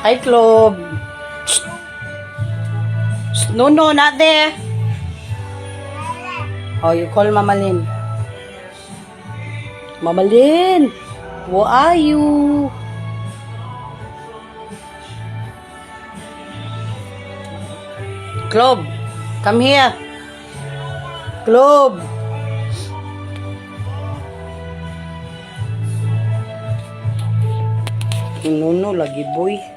Hi, Clob. No, no, not there. Oh, you call Mama Lynn. Mama Lynn, where are you? Clob, come here. Clob. No, no, lagi boy.